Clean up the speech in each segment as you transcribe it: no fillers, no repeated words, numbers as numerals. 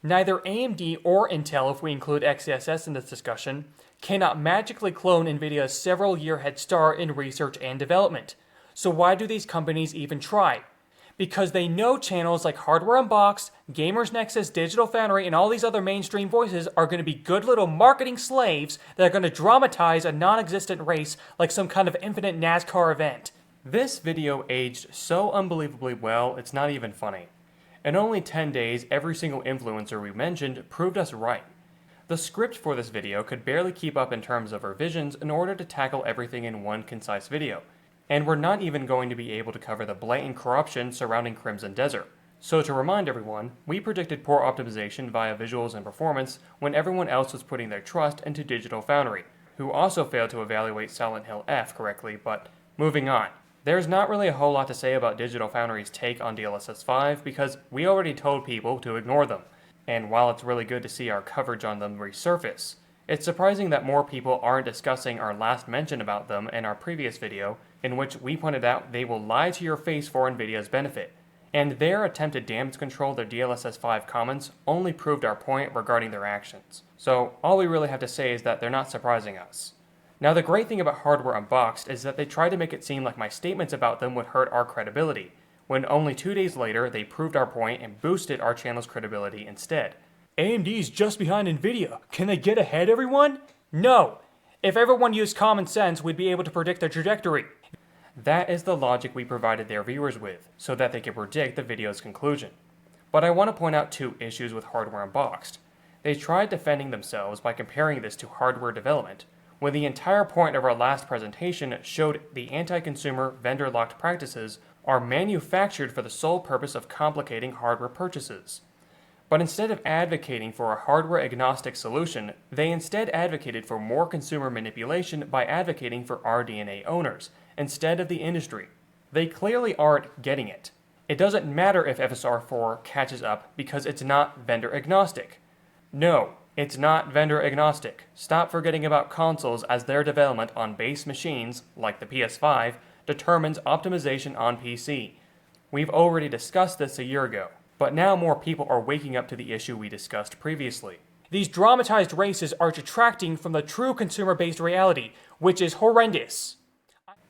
Neither AMD or Intel, if we include XeSS in this discussion, cannot magically clone Nvidia's several-year head start in research and development. So why do these companies even try? Because they know channels like Hardware Unboxed, Gamers Nexus, Digital Foundry, and all these other mainstream voices are going to be good little marketing slaves that are going to dramatize a non-existent race like some kind of infinite NASCAR event. This video aged so unbelievably well, it's not even funny. In only 10 days, every single influencer we mentioned proved us right. The script for this video could barely keep up in terms of revisions in order to tackle everything in one concise video. And we're not even going to be able to cover the blatant corruption surrounding Crimson Desert. So to remind everyone, we predicted poor optimization via visuals and performance when everyone else was putting their trust into Digital Foundry, who also failed to evaluate Silent Hill F correctly, but moving on. There's not really a whole lot to say about Digital Foundry's take on DLSS 5 because we already told people to ignore them. And while it's really good to see our coverage on them resurface, it's surprising that more people aren't discussing our last mention about them in our previous video, in which we pointed out they will lie to your face for Nvidia's benefit, and their attempt to damage control their DLSS 5 comments only proved our point regarding their actions. So all we really have to say is that they're not surprising us. Now the great thing about Hardware Unboxed is that they tried to make it seem like my statements about them would hurt our credibility, when only 2 days later they proved our point and boosted our channel's credibility instead. AMD's just behind Nvidia. Can they get ahead, everyone? No! If everyone used common sense, we'd be able to predict their trajectory. That is the logic we provided their viewers with, so that they could predict the video's conclusion. But I want to point out two issues with Hardware Unboxed. They tried defending themselves by comparing this to hardware development, when the entire point of our last presentation showed the anti-consumer vendor-locked practices are manufactured for the sole purpose of complicating hardware purchases. But instead of advocating for a hardware-agnostic solution, they instead advocated for more consumer manipulation by advocating for RDNA owners, instead of the industry. They clearly aren't getting it. It doesn't matter if FSR4 catches up because it's not vendor-agnostic. No, it's not vendor-agnostic. Stop forgetting about consoles as their development on base machines, like the PS5, determines optimization on PC. We've already discussed this a year ago. But now more people are waking up to the issue we discussed previously. These dramatized races are detracting from the true consumer-based reality, which is horrendous.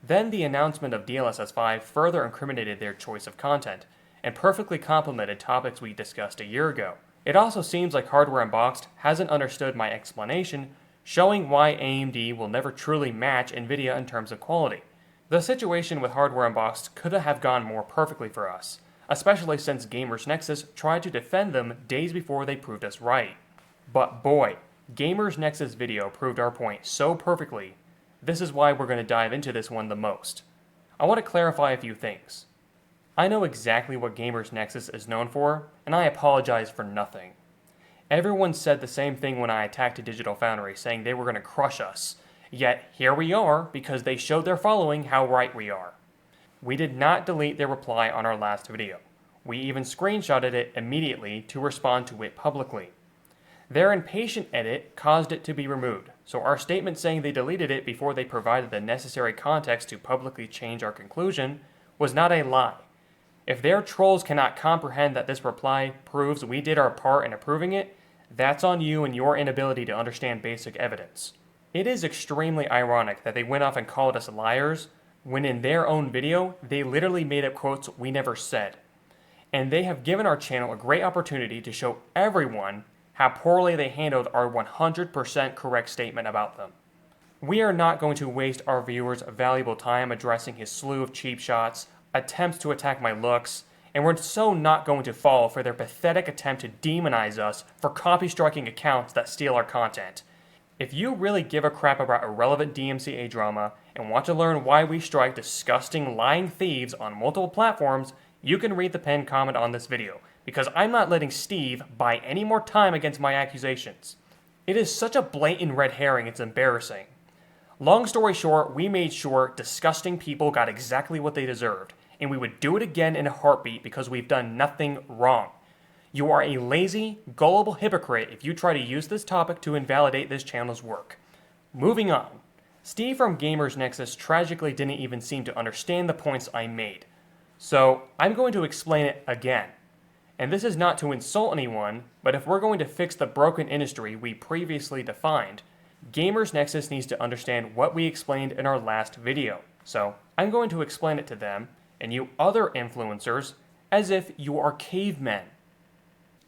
Then the announcement of DLSS 5 further incriminated their choice of content, and perfectly complemented topics we discussed a year ago. It also seems like Hardware Unboxed hasn't understood my explanation, showing why AMD will never truly match Nvidia in terms of quality. The situation with Hardware Unboxed could have gone more perfectly for us, especially since Gamers Nexus tried to defend them days before they proved us right. But boy, Gamers Nexus video proved our point so perfectly. This is why we're going to dive into this one the most. I want to clarify a few things. I know exactly what Gamers Nexus is known for, and I apologize for nothing. Everyone said the same thing when I attacked Digital Foundry, saying they were going to crush us. Yet here we are because they showed their following how right we are. We did not delete their reply on our last video. We even screenshotted it immediately to respond to it publicly. Their impatient edit caused it to be removed, so our statement saying they deleted it before they provided the necessary context to publicly change our conclusion was not a lie. If their trolls cannot comprehend that this reply proves we did our part in approving it, that's on you and your inability to understand basic evidence. It is extremely ironic that they went off and called us liars, when in their own video, they literally made up quotes we never said. And they have given our channel a great opportunity to show everyone how poorly they handled our 100% correct statement about them. We are not going to waste our viewers' valuable time addressing his slew of cheap shots, attempts to attack my looks, and we're so not going to fall for their pathetic attempt to demonize us for copy-striking accounts that steal our content. If you really give a crap about irrelevant DMCA drama and want to learn why we strike disgusting lying thieves on multiple platforms, you can read the pinned comment on this video, because I'm not letting Steve buy any more time against my accusations. It is such a blatant red herring, it's embarrassing. Long story short, we made sure disgusting people got exactly what they deserved, and we would do it again in a heartbeat because we've done nothing wrong. You are a lazy, gullible hypocrite if you try to use this topic to invalidate this channel's work. Moving on. Steve from Gamers Nexus tragically didn't even seem to understand the points I made. So, I'm going to explain it again. And this is not to insult anyone, but if we're going to fix the broken industry we previously defined, Gamers Nexus needs to understand what we explained in our last video. So I'm going to explain it to them, and you other influencers, as if you are cavemen.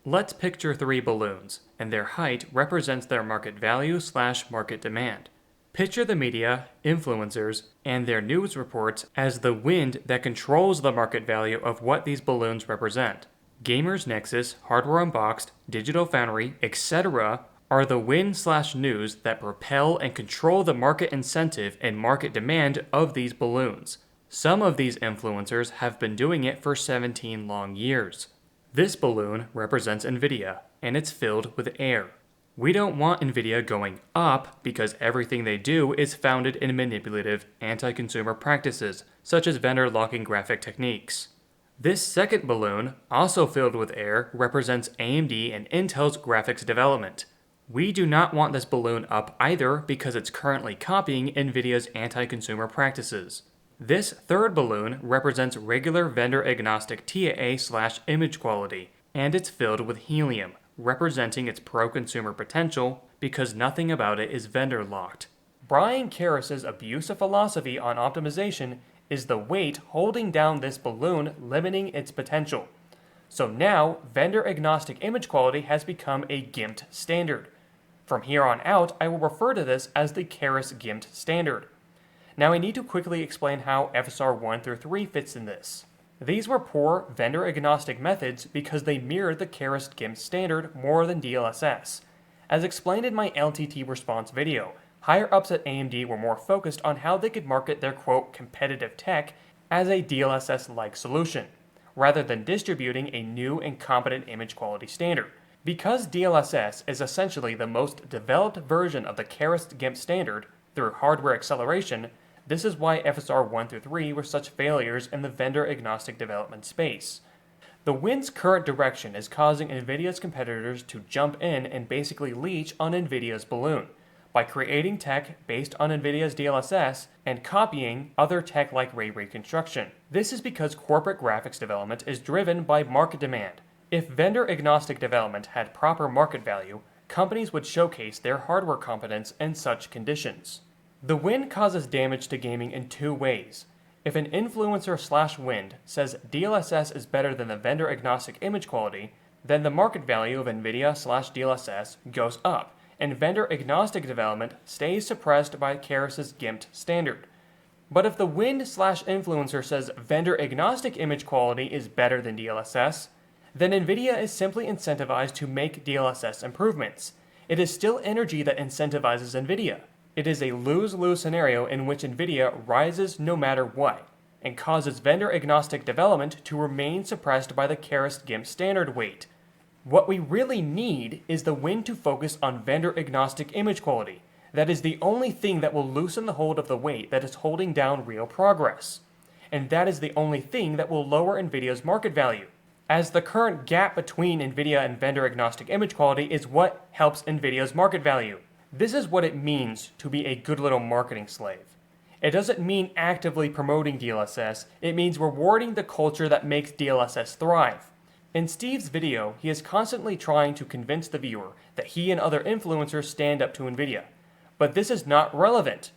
Let's picture 3 balloons, and their height represents their market value / market demand. Picture the media, influencers, and their news reports as the wind that controls the market value of what these balloons represent. Gamers Nexus, Hardware Unboxed, Digital Foundry, etc. are the wind / news that propel and control the market incentive and market demand of these balloons. Some of these influencers have been doing it for 17 long years. This balloon represents Nvidia, and it's filled with air. We don't want Nvidia going up because everything they do is founded in manipulative, anti-consumer practices, such as vendor locking graphic techniques. This second balloon, also filled with air, represents AMD and Intel's graphics development. We do not want this balloon up either because it's currently copying Nvidia's anti-consumer practices. This third balloon represents regular vendor-agnostic TAA/image quality, and it's filled with helium, representing its pro-consumer potential because nothing about it is vendor-locked. Brian Karas's abusive philosophy on optimization is the weight holding down this balloon, limiting its potential. So now, vendor-agnostic image quality has become a GIMT standard. From here on out, I will refer to this as the Karas GIMT standard. Now I need to quickly explain how FSR 1 through 3 fits in this. These were poor vendor-agnostic methods because they mirrored the Karas GIMT standard more than DLSS. As explained in my LTT response video, higher-ups at AMD were more focused on how they could market their quote competitive tech as a DLSS-like solution, rather than distributing a new and competent image quality standard. Because DLSS is essentially the most developed version of the Karas GIMT standard through hardware acceleration, this is why FSR 1 through 3 were such failures in the vendor-agnostic development space. The wind's current direction is causing Nvidia's competitors to jump in and basically leech on Nvidia's balloon by creating tech based on Nvidia's DLSS and copying other tech like ray reconstruction. This is because corporate graphics development is driven by market demand. If vendor-agnostic development had proper market value, companies would showcase their hardware competence in such conditions. The wind causes damage to gaming in 2 ways. If an influencer/wind says DLSS is better than the vendor-agnostic image quality, then the market value of Nvidia/DLSS goes up, and vendor-agnostic development stays suppressed by Karas's GIMT standard. But if the wind/influencer says vendor-agnostic image quality is better than DLSS, then Nvidia is simply incentivized to make DLSS improvements. It is still energy that incentivizes Nvidia. It is a lose-lose scenario in which Nvidia rises no matter what, and causes vendor-agnostic development to remain suppressed by the Karas GIMT standard weight. What we really need is the wind to focus on vendor-agnostic image quality. That is the only thing that will loosen the hold of the weight that is holding down real progress. And that is the only thing that will lower Nvidia's market value, as the current gap between Nvidia and vendor-agnostic image quality is what helps Nvidia's market value. This is what it means to be a good little marketing slave. It doesn't mean actively promoting DLSS, it means rewarding the culture that makes DLSS thrive. In Steve's video, he is constantly trying to convince the viewer that he and other influencers stand up to Nvidia. But this is not relevant.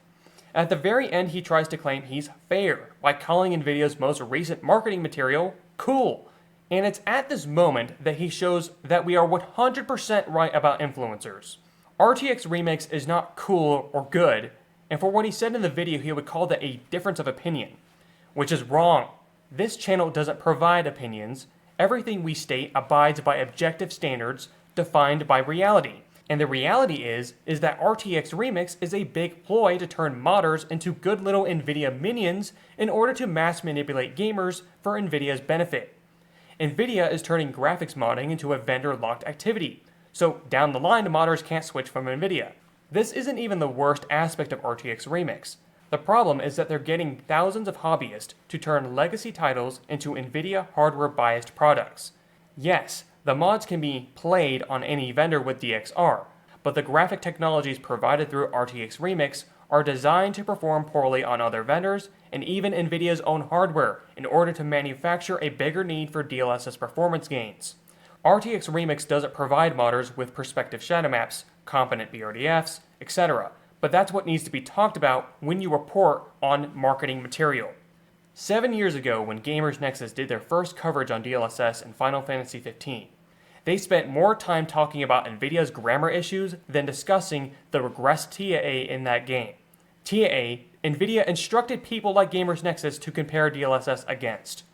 At the very end, he tries to claim he's fair by calling Nvidia's most recent marketing material cool. And it's at this moment that he shows that we are 100% right about influencers. RTX Remix is not cool or good, and for what he said in the video, he would call that a difference of opinion, which is wrong. This channel doesn't provide opinions. Everything we state abides by objective standards defined by reality. And the reality is that RTX Remix is a big ploy to turn modders into good little Nvidia minions in order to mass manipulate gamers for Nvidia's benefit. Nvidia is turning graphics modding into a vendor-locked activity, so down the line modders can't switch from Nvidia. This isn't even the worst aspect of RTX Remix. The problem is that they're getting thousands of hobbyists to turn legacy titles into Nvidia hardware-biased products. Yes, the mods can be played on any vendor with DXR, but the graphic technologies provided through RTX Remix are designed to perform poorly on other vendors and even Nvidia's own hardware in order to manufacture a bigger need for DLSS performance gains. RTX Remix doesn't provide modders with perspective shadow maps, competent BRDFs, etc., but that's what needs to be talked about when you report on marketing material. 7 years ago, when Gamers Nexus did their first coverage on DLSS in Final Fantasy XV, they spent more time talking about NVIDIA's grammar issues than discussing the regressed TAA in that game. TAA, NVIDIA instructed people like Gamers Nexus to compare DLSS against.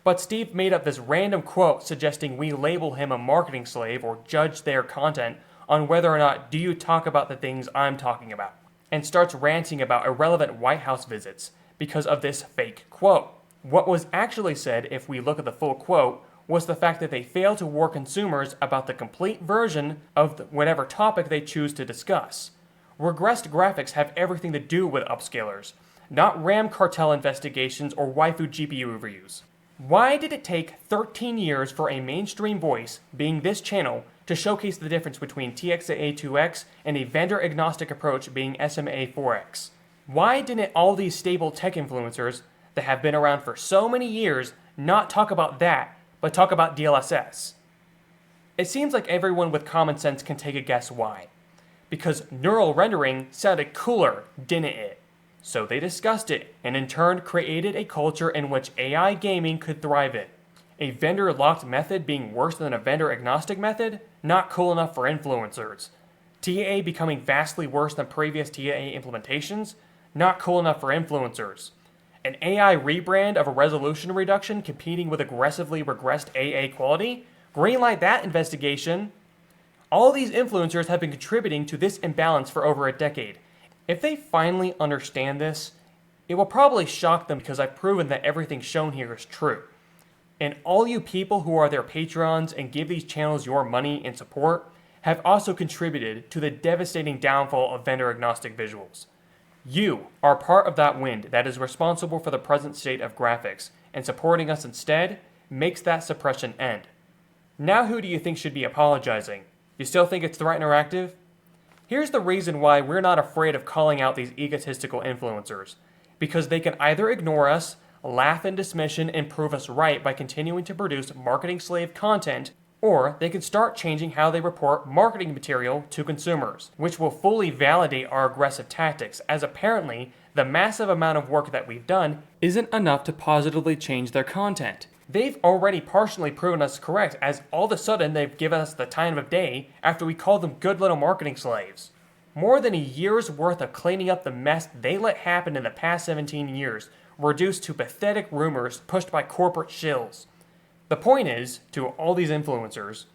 But Steve made up this random quote suggesting we label him a marketing slave or judge their content on whether or not do you talk about the things I'm talking about, and starts ranting about irrelevant White House visits because of this fake quote. What was actually said, if we look at the full quote, was the fact that they fail to warn consumers about the complete version of whatever topic they choose to discuss. Regressed graphics have everything to do with upscalers, not RAM cartel investigations or waifu GPU reviews. Why did it take 13 years for a mainstream voice, being this channel, to showcase the difference between TXAA2X and a vendor-agnostic approach being SMA4X? Why didn't all these stable tech influencers that have been around for so many years not talk about that, but talk about DLSS? It seems like everyone with common sense can take a guess why. Because neural rendering sounded cooler, didn't it? So they discussed it, and in turn created a culture in which AI gaming could thrive in. A vendor-locked method being worse than a vendor-agnostic method? Not cool enough for influencers. TAA becoming vastly worse than previous TAA implementations? Not cool enough for influencers. An AI rebrand of a resolution reduction competing with aggressively regressed AA quality? Greenlight that investigation. All these influencers have been contributing to this imbalance for over a decade. If they finally understand this, it will probably shock them because I've proven that everything shown here is true. And all you people who are their patrons and give these channels your money and support have also contributed to the devastating downfall of vendor-agnostic visuals. You are part of that wind that is responsible for the present state of graphics, and supporting us instead makes that suppression end. Now who do you think should be apologizing? You still think it's Threat Interactive? Here's the reason why we're not afraid of calling out these egotistical influencers. Because they can either ignore us, laugh in dismission, and prove us right by continuing to produce marketing slave content, or they can start changing how they report marketing material to consumers, which will fully validate our aggressive tactics, as apparently the massive amount of work that we've done isn't enough to positively change their content. They've already partially proven us correct, as all of a sudden they've given us the time of day after we called them good little marketing slaves. More than a year's worth of cleaning up the mess they let happen in the past 17 years, reduced to pathetic rumors pushed by corporate shills. The point is, to all these influencers,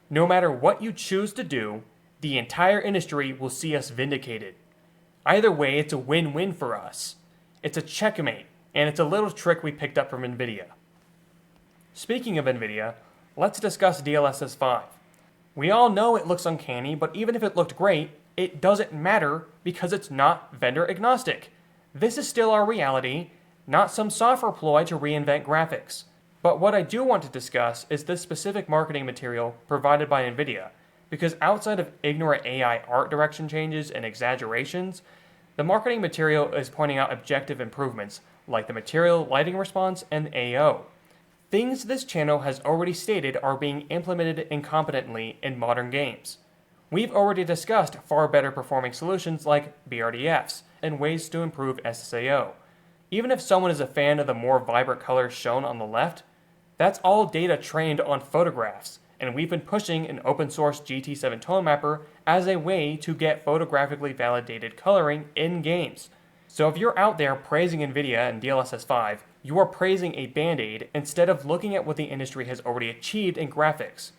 no matter what you choose to do, the entire industry will see us vindicated. Either way, it's a win-win for us. It's a checkmate, and it's a little trick we picked up from NVIDIA. Speaking of NVIDIA, let's discuss DLSS 5. We all know it looks uncanny, but even if it looked great, it doesn't matter because it's not vendor agnostic. This is still our reality, not some software ploy to reinvent graphics. But what I do want to discuss is this specific marketing material provided by NVIDIA, because outside of ignorant AI art direction changes and exaggerations, the marketing material is pointing out objective improvements like the material lighting response and AO. Things this channel has already stated are being implemented incompetently in modern games. We've already discussed far better performing solutions like BRDFs and ways to improve SSAO. Even if someone is a fan of the more vibrant colors shown on the left, that's all data trained on photographs, and we've been pushing an open source GT7 tone mapper as a way to get photographically validated coloring in games. So if you're out there praising NVIDIA and DLSS 5, you are praising a band-aid instead of looking at what the industry has already achieved in graphics.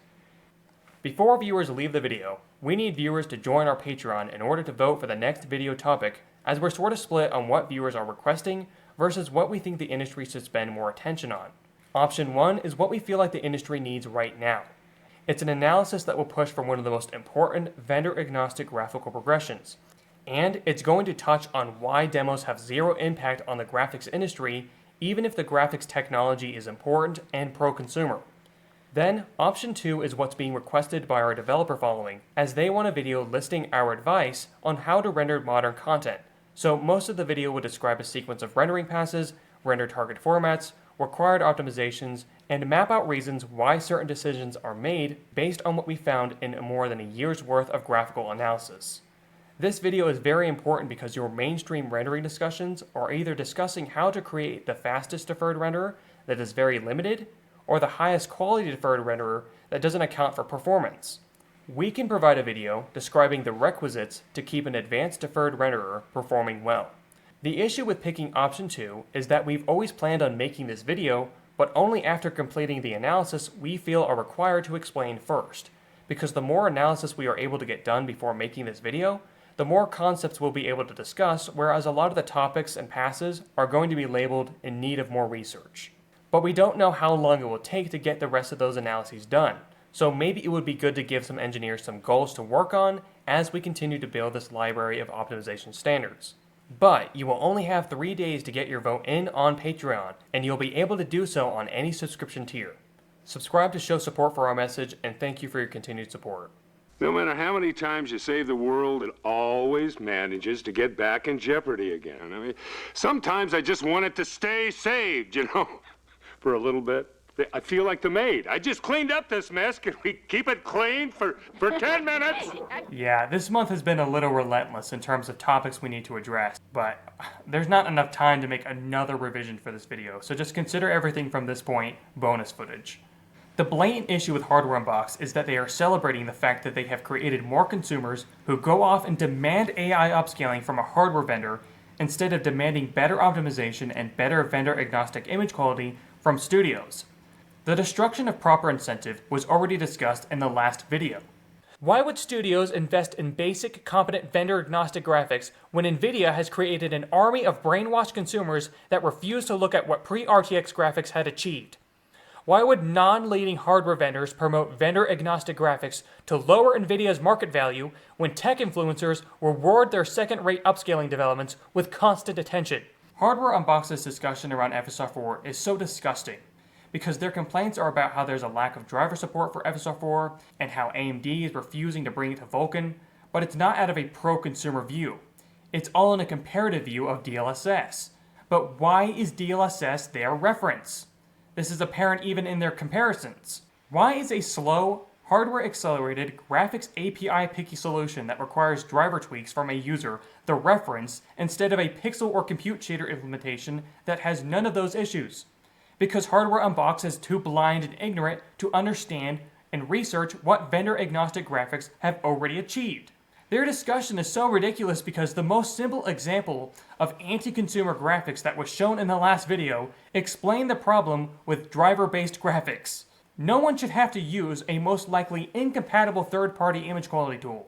Before viewers leave the video, we need viewers to join our Patreon in order to vote for the next video topic, as we're sort of split on what viewers are requesting versus what we think the industry should spend more attention on. Option 1 is what we feel like the industry needs right now. It's an analysis that will push for one of the most important vendor-agnostic graphical progressions. And it's going to touch on why demos have zero impact on the graphics industry, even if the graphics technology is important and pro-consumer. Then, option 2 is what's being requested by our developer following, as they want a video listing our advice on how to render modern content. So most of the video would describe a sequence of rendering passes, render target formats, required optimizations, and map out reasons why certain decisions are made based on what we found in more than a year's worth of graphical analysis. This video is very important because your mainstream rendering discussions are either discussing how to create the fastest deferred renderer that is very limited, or the highest quality deferred renderer that doesn't account for performance. We can provide a video describing the requisites to keep an advanced deferred renderer performing well. The issue with picking option 2 is that we've always planned on making this video, but only after completing the analysis we feel are required to explain first, because the more analysis we are able to get done before making this video, the more concepts we'll be able to discuss, whereas a lot of the topics and passes are going to be labeled in need of more research. But we don't know how long it will take to get the rest of those analyses done, so maybe it would be good to give some engineers some goals to work on as we continue to build this library of optimization standards. But you will only have 3 days to get your vote in on Patreon, and you'll be able to do so on any subscription tier. Subscribe to show support for our message, and thank you for your continued support. No matter how many times you save the world, it always manages to get back in jeopardy again. I mean, sometimes I just want it to stay saved, for a little bit. I feel like the maid. I just cleaned up this mess. Can we keep it clean for 10 minutes? Yeah, this month has been a little relentless in terms of topics we need to address, but there's not enough time to make another revision for this video, so just consider everything from this point bonus footage. The blatant issue with Hardware Unboxed is that they are celebrating the fact that they have created more consumers who go off and demand AI upscaling from a hardware vendor instead of demanding better optimization and better vendor-agnostic image quality from studios. The destruction of proper incentive was already discussed in the last video. Why would studios invest in basic, competent vendor-agnostic graphics when NVIDIA has created an army of brainwashed consumers that refuse to look at what pre-RTX graphics had achieved? Why would non-leading hardware vendors promote vendor-agnostic graphics to lower NVIDIA's market value when tech influencers reward their second-rate upscaling developments with constant attention? Hardware Unboxed's discussion around FSR4 is so disgusting, because their complaints are about how there's a lack of driver support for FSR4 and how AMD is refusing to bring it to Vulkan, but it's not out of a pro-consumer view. It's all in a comparative view of DLSS. But why is DLSS their reference? This is apparent even in their comparisons. Why is a slow, hardware-accelerated, graphics API-picky solution that requires driver tweaks from a user the reference instead of a pixel or compute shader implementation that has none of those issues? Because Hardware Unboxed is too blind and ignorant to understand and research what vendor-agnostic graphics have already achieved. Their discussion is so ridiculous because the most simple example of anti-consumer graphics that was shown in the last video explained the problem with driver-based graphics. No one should have to use a most likely incompatible third-party image quality tool.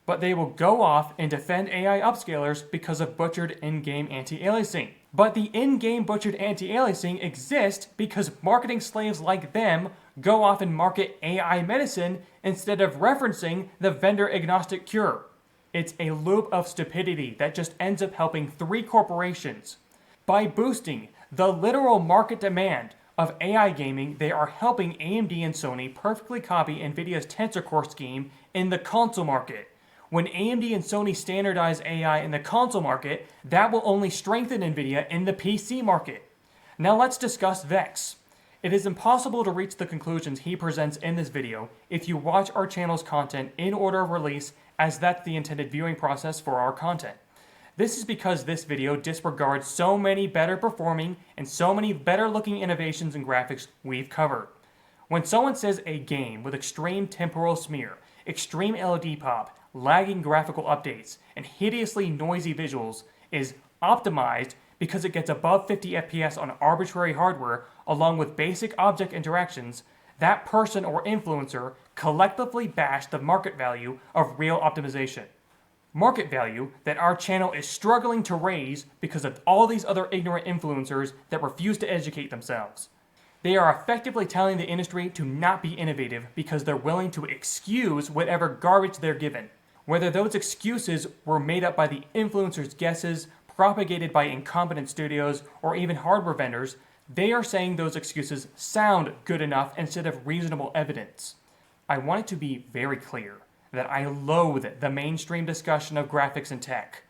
But they will go off and defend AI upscalers because of butchered in-game anti-aliasing. But the in-game butchered anti-aliasing exists because marketing slaves like them go off and market AI medicine instead of referencing the vendor-agnostic cure. It's a loop of stupidity that just ends up helping 3 corporations. By boosting the literal market demand of AI gaming, they are helping AMD and Sony perfectly copy NVIDIA's Tensor Core scheme in the console market. When AMD and Sony standardize AI in the console market, that will only strengthen NVIDIA in the PC market. Now let's discuss Vex. It is impossible to reach the conclusions he presents in this video if you watch our channel's content in order of release, as that's the intended viewing process for our content. This is because this video disregards so many better performing and so many better looking innovations in graphics we've covered. When someone says a game with extreme temporal smear, extreme LED pop, lagging graphical updates, and hideously noisy visuals is optimized because it gets above 50 FPS on arbitrary hardware along with basic object interactions, that person or influencer collectively bashed the market value of real optimization. Market value that our channel is struggling to raise because of all these other ignorant influencers that refuse to educate themselves. They are effectively telling the industry to not be innovative because they're willing to excuse whatever garbage they're given. Whether those excuses were made up by the influencers' guesses, propagated by incompetent studios, or even hardware vendors, they are saying those excuses sound good enough instead of reasonable evidence. I want it to be very clear that I loathe the mainstream discussion of graphics and tech.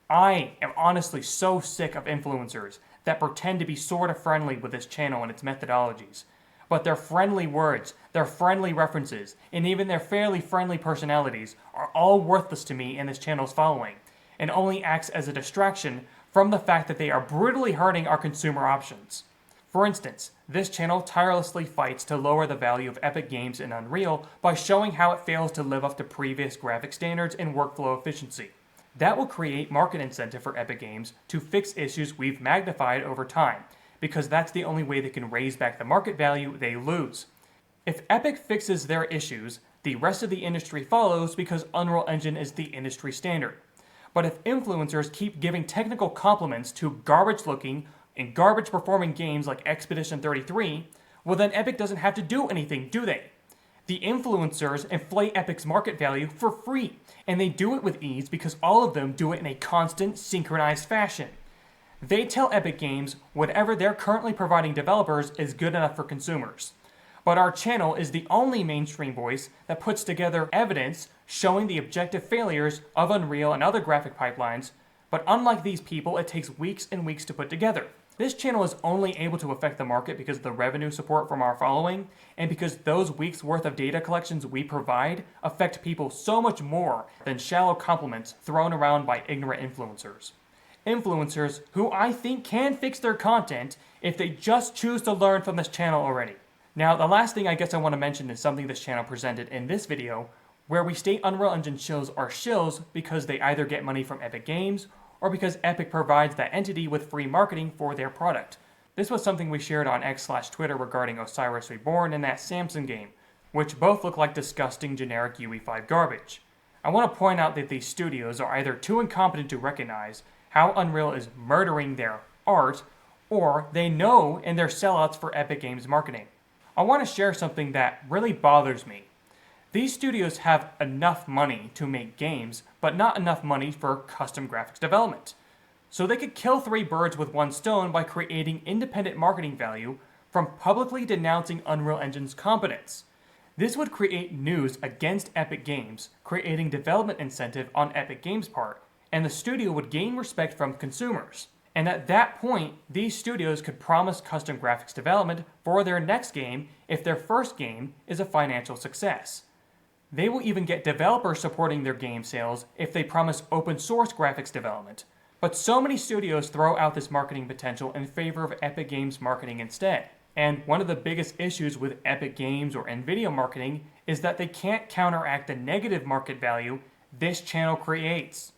I am honestly so sick of influencers that pretend to be sort of friendly with this channel and its methodologies. But their friendly words, their friendly references, and even their fairly friendly personalities are all worthless to me and this channel's following, and only acts as a distraction from the fact that they are brutally hurting our consumer options. For instance, this channel tirelessly fights to lower the value of Epic Games in Unreal by showing how it fails to live up to previous graphic standards and workflow efficiency. That will create market incentive for Epic Games to fix issues we've magnified over time, because that's the only way they can raise back the market value they lose. If Epic fixes their issues, the rest of the industry follows because Unreal Engine is the industry standard. But if influencers keep giving technical compliments to garbage-looking and garbage-performing games like Expedition 33, well then Epic doesn't have to do anything, do they? The influencers inflate Epic's market value for free, and they do it with ease because all of them do it in a constant, synchronized fashion. They tell Epic Games whatever they're currently providing developers is good enough for consumers. But our channel is the only mainstream voice that puts together evidence showing the objective failures of Unreal and other graphic pipelines, but unlike these people, it takes weeks and weeks to put together. This channel is only able to affect the market because of the revenue support from our following, and because those weeks worth of data collections we provide affect people so much more than shallow compliments thrown around by ignorant influencers. Influencers who I think can fix their content if they just choose to learn from this channel already. Now, the last thing I guess I want to mention is something this channel presented in this video, where we state Unreal Engine shills are shills because they either get money from Epic Games or because Epic provides that entity with free marketing for their product. This was something we shared on X/Twitter regarding Osiris Reborn and that Samson game, which both look like disgusting generic UE5 garbage. I want to point out that these studios are either too incompetent to recognize how Unreal is murdering their art, or they know and they're sellouts for Epic Games marketing. I want to share something that really bothers me. These studios have enough money to make games, but not enough money for custom graphics development. So they could kill three birds with one stone by creating independent marketing value from publicly denouncing Unreal Engine's competence. This would create news against Epic Games, creating development incentive on Epic Games' part, and the studio would gain respect from consumers. And at that point, these studios could promise custom graphics development for their next game if their first game is a financial success. They will even get developers supporting their game sales if they promise open source graphics development. But so many studios throw out this marketing potential in favor of Epic Games marketing instead. And one of the biggest issues with Epic Games or NVIDIA marketing is that they can't counteract the negative market value this channel creates.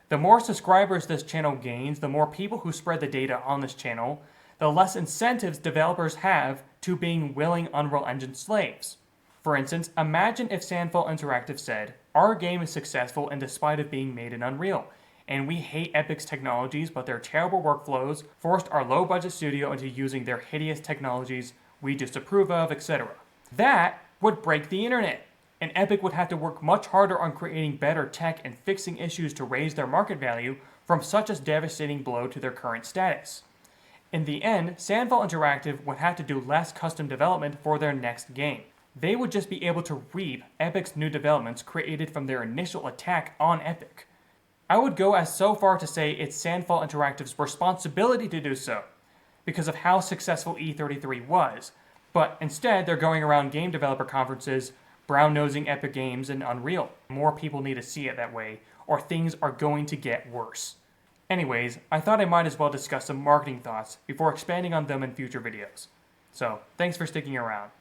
The more subscribers this channel gains, the more people who spread the data on this channel, the less incentives developers have to being willing Unreal Engine slaves. For instance, imagine if Sandfall Interactive said, "Our game is successful in despite of being made in Unreal, and we hate Epic's technologies, but their terrible workflows forced our low-budget studio into using their hideous technologies we disapprove of, etc." That would break the internet, and Epic would have to work much harder on creating better tech and fixing issues to raise their market value from such a devastating blow to their current status. In the end, Sandfall Interactive would have to do less custom development for their next game. They would just be able to reap Epic's new developments created from their initial attack on Epic. I would go as so far to say it's Sandfall Interactive's responsibility to do so, because of how successful E33 was, but instead they're going around game developer conferences, brown-nosing Epic Games and Unreal. More people need to see it that way, or things are going to get worse. Anyways, I thought I might as well discuss some marketing thoughts before expanding on them in future videos. So, thanks for sticking around.